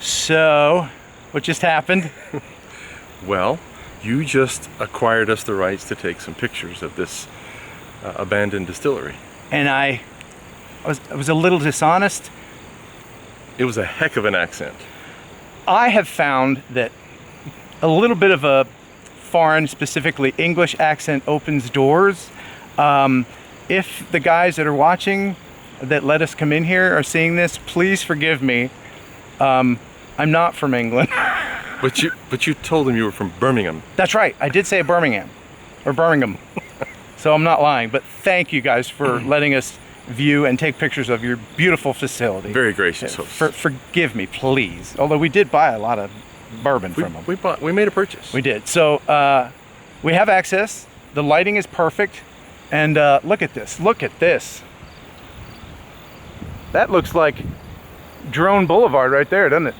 So, what just happened? Well, you just acquired us the rights to take some pictures of this abandoned distillery. And I was a little dishonest. It was a heck of an accent. I have found that a little bit of a foreign, specifically English accent opens doors. If the guys that are watching that let us come in here are seeing this, please forgive me. I'm not from England. But you told them you were from Birmingham. That's right. I did say Birmingham or Birmingham. So I'm not lying, but thank you guys for letting us view and take pictures of your beautiful facility. Very gracious host. Forgive me, please. Although we did buy a lot of bourbon from them. We made a purchase. We did. So we have access. The lighting is perfect. And look at this. Look at this. That looks like Drone Boulevard right there, doesn't it?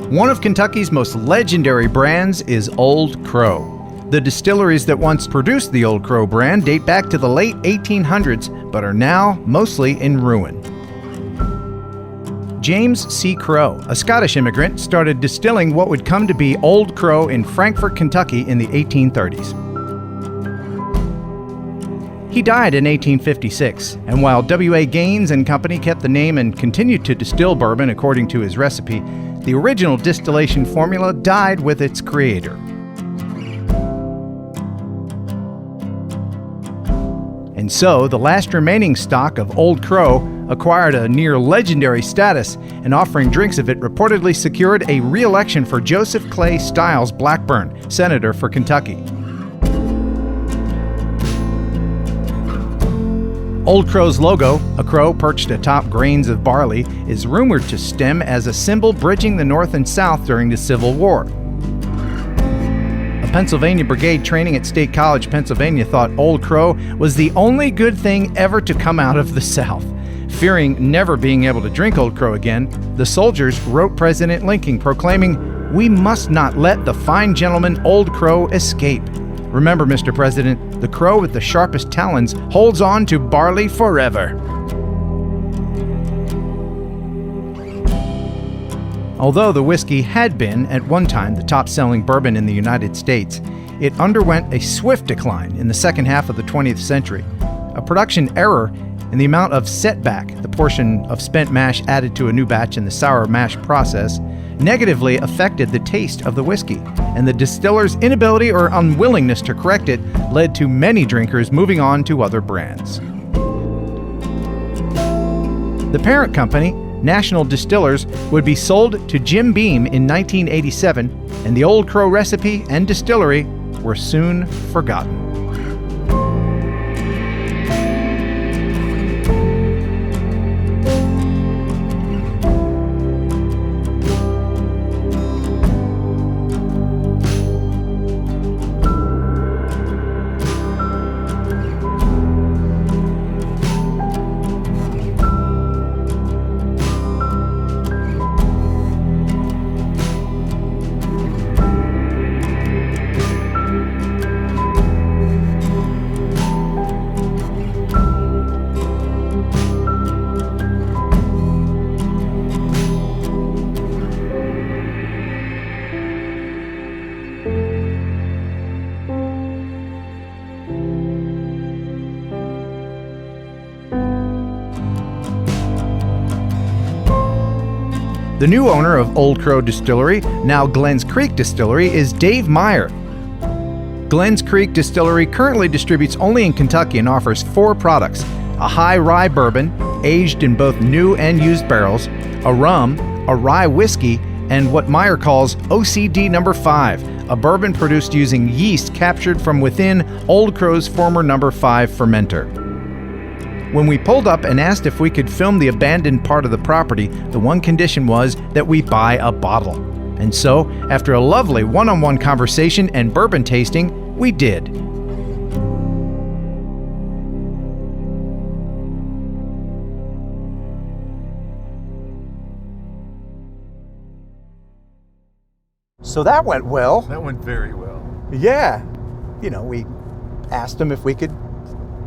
One of Kentucky's most legendary brands is Old Crow. The distilleries that once produced the Old Crow brand date back to the late 1800s, but are now mostly in ruin. James C. Crow, a Scottish immigrant, started distilling what would come to be Old Crow in Frankfort, Kentucky in the 1830s. He died in 1856, and while W.A. Gaines and Company kept the name and continued to distill bourbon according to his recipe, the original distillation formula died with its creator. And so, the last remaining stock of Old Crow acquired a near legendary status, and offering drinks of it reportedly secured a re-election for Joseph Clay Styles Blackburn, senator for Kentucky. Old Crow's logo, a crow perched atop grains of barley, is rumored to stem as a symbol bridging the North and South during the Civil War. A Pennsylvania brigade training at State College, Pennsylvania thought Old Crow was the only good thing ever to come out of the South. Fearing never being able to drink Old Crow again, the soldiers wrote President Lincoln proclaiming, "We must not let the fine gentleman Old Crow escape. Remember, Mr. President, the crow with the sharpest talons holds on to barley forever." Although the whiskey had been, at one time, the top-selling bourbon in the United States, it underwent a swift decline in the second half of the 20th century. A production error in the amount of setback, the portion of spent mash added to a new batch in the sour mash process, negatively affected the taste of the whiskey, and the distiller's inability or unwillingness to correct it led to many drinkers moving on to other brands. The parent company, National Distillers, would be sold to Jim Beam in 1987, and the Old Crow recipe and distillery were soon forgotten. The new owner of Old Crow Distillery, now Glens Creek Distillery, is Dave Meyer. Glens Creek Distillery currently distributes only in Kentucky and offers 4 products: a high rye bourbon, aged in both new and used barrels, a rum, a rye whiskey, and what Meyer calls OCD No. 5, a bourbon produced using yeast captured from within Old Crow's former No. 5 fermenter. When we pulled up and asked if we could film the abandoned part of the property, the one condition was that we buy a bottle. And so, after a lovely one-on-one conversation and bourbon tasting, we did. So that went well. That went very well. Yeah. You know, we asked them if we could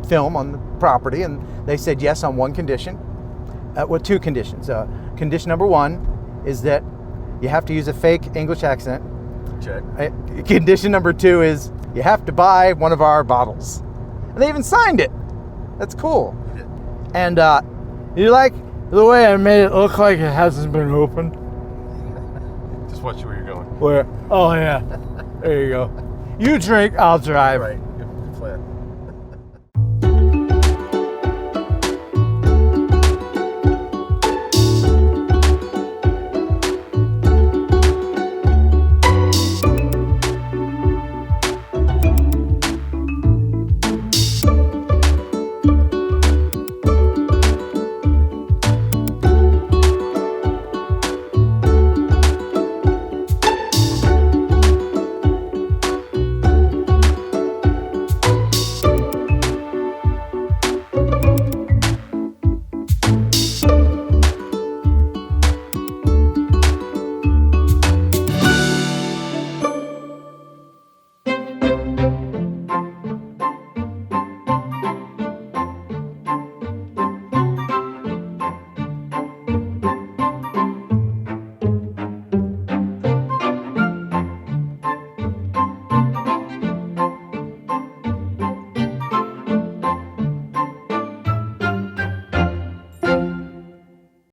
film on the property, and they said yes on one condition. Well, two conditions. Condition number one is that you have to use a fake English accent. Check. Condition number two is you have to buy one of our bottles. And they even signed it. That's cool. And you like the way I made it look like it hasn't been opened? Just watch where you're going. Where? Oh, yeah. There you go. You drink, I'll drive. Right. Good plan.